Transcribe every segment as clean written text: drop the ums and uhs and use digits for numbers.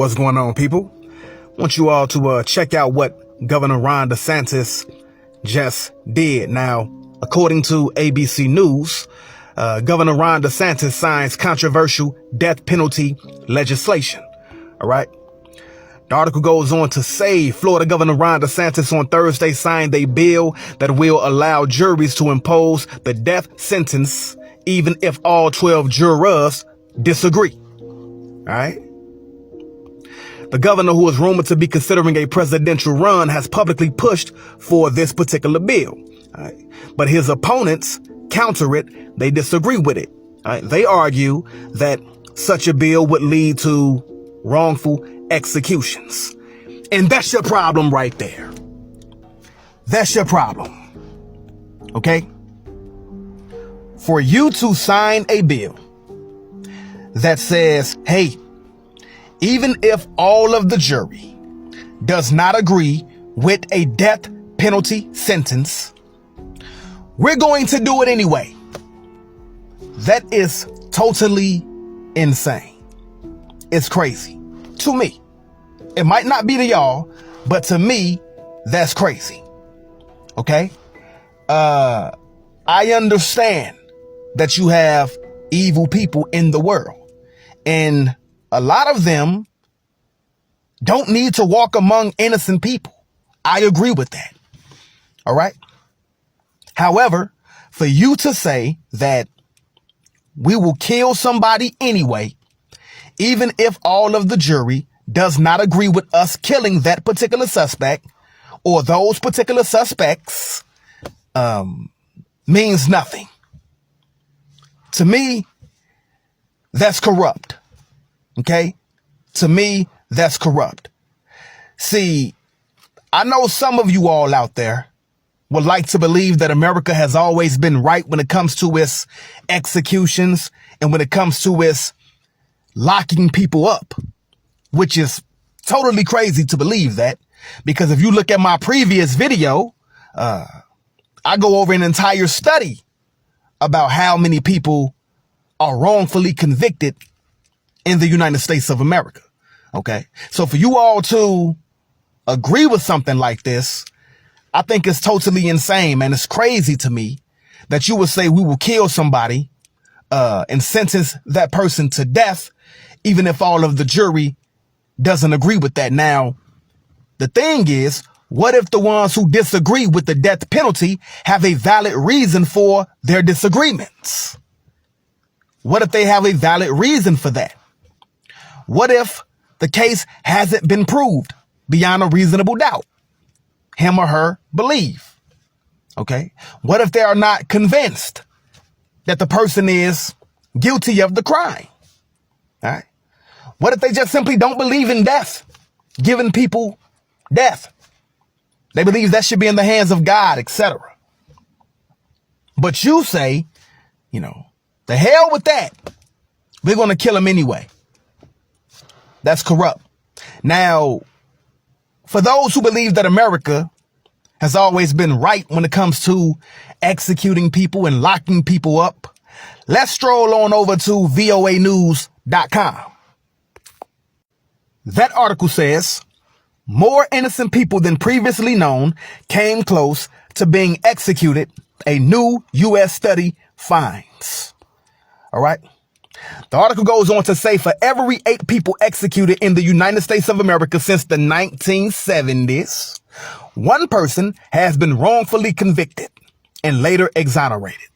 What's going on, people? I want you all to check out what Governor Ron Desantis just did. Now, according to ABC News, Governor Ron DeSantis signs controversial death penalty legislation. All right. The article goes on to say Florida Governor Ron DeSantis on Thursday signed a bill that will allow juries to impose the death sentence even if all 12 jurors disagree. All right. The governor, who is rumored to be considering a presidential run, has publicly pushed for this particular bill. All right. But his opponents counter it. They disagree with it. All right. They argue that such a bill would lead to wrongful executions. And that's your problem right there. That's your problem. Okay? For you to sign a bill that says, hey, even if all of the jury does not agree with a death penalty sentence, we're going to do it anyway. That is totally insane. It's crazy. To me. It might not be to y'all, but to me, that's crazy. Okay? I understand that you have evil people in the world, and a lot of them don't need to walk among innocent people. I agree with that. All right. However, for you to say that we will kill somebody anyway, even if all of the jury does not agree with us killing that particular suspect or those particular suspects, means nothing. To me, that's corrupt. Okay? To me, that's corrupt. See, I know some of you all out there would like to believe that America has always been right when it comes to its executions and when it comes to its locking people up, which is totally crazy to believe that, because if you look at my previous video, I go over an entire study about how many people are wrongfully convicted in the United States of America. Okay. So for you all to agree with something like this, I think it's totally insane, man. It's crazy to me that you would say we will kill somebody, and sentence that person to death, even if all of the jury doesn't agree with that. Now, the thing is, what if the ones who disagree with the death penalty have a valid reason for their disagreements? What if they have a valid reason for that? What if the case hasn't been proved beyond a reasonable doubt? Him or her believe. Okay. What if they are not convinced that the person is guilty of the crime? All right. What if they just simply don't believe in death, giving people death? They believe that should be in the hands of God, etc. But you say, the hell with that. We're going to kill him anyway. That's corrupt. Now, for those who believe that America has always been right when it comes to executing people and locking people up, let's stroll on over to voanews.com. That article says more innocent people than previously known came close to being executed, a new U.S. study finds. All right. The article goes on to say for every 8 people executed in the United States of America since the 1970s, one person has been wrongfully convicted and later exonerated,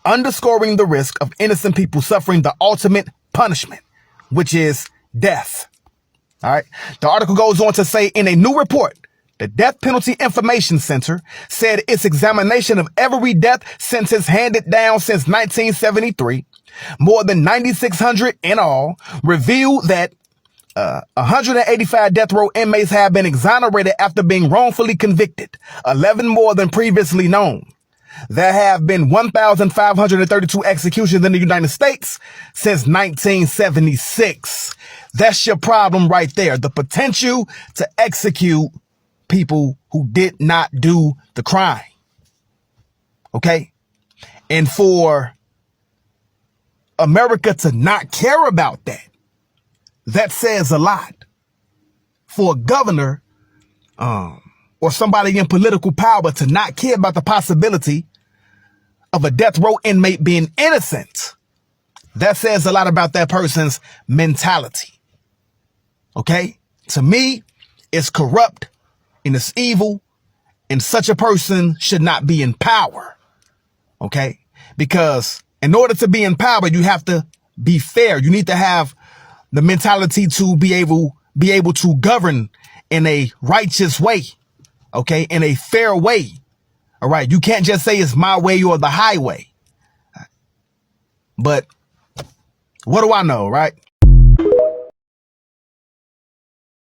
underscoring the risk of innocent people suffering the ultimate punishment, which is death. All right. The article goes on to say in a new report, the Death Penalty Information Center said its examination of every death sentence handed down since 1973, more than 9,600 in all, revealed that 185 death row inmates have been exonerated after being wrongfully convicted, 11 more than previously known. There have been 1,532 executions in the United States since 1976. That's your problem right there. The potential to execute people who did not do the crime. Okay? And for America to not care about that, that says a lot. for a governor or somebody in political power to not care about the possibility of a death row inmate being innocent, that says a lot about that person's mentality. Okay? To me, it's corrupt and it's evil, and such a person should not be in power. Okay? Because in order to be in power, you have to be fair. You need to have the mentality to be able to govern in a righteous way. Okay? In a fair way. All right? You can't just say it's my way or the highway. But what do I know, right?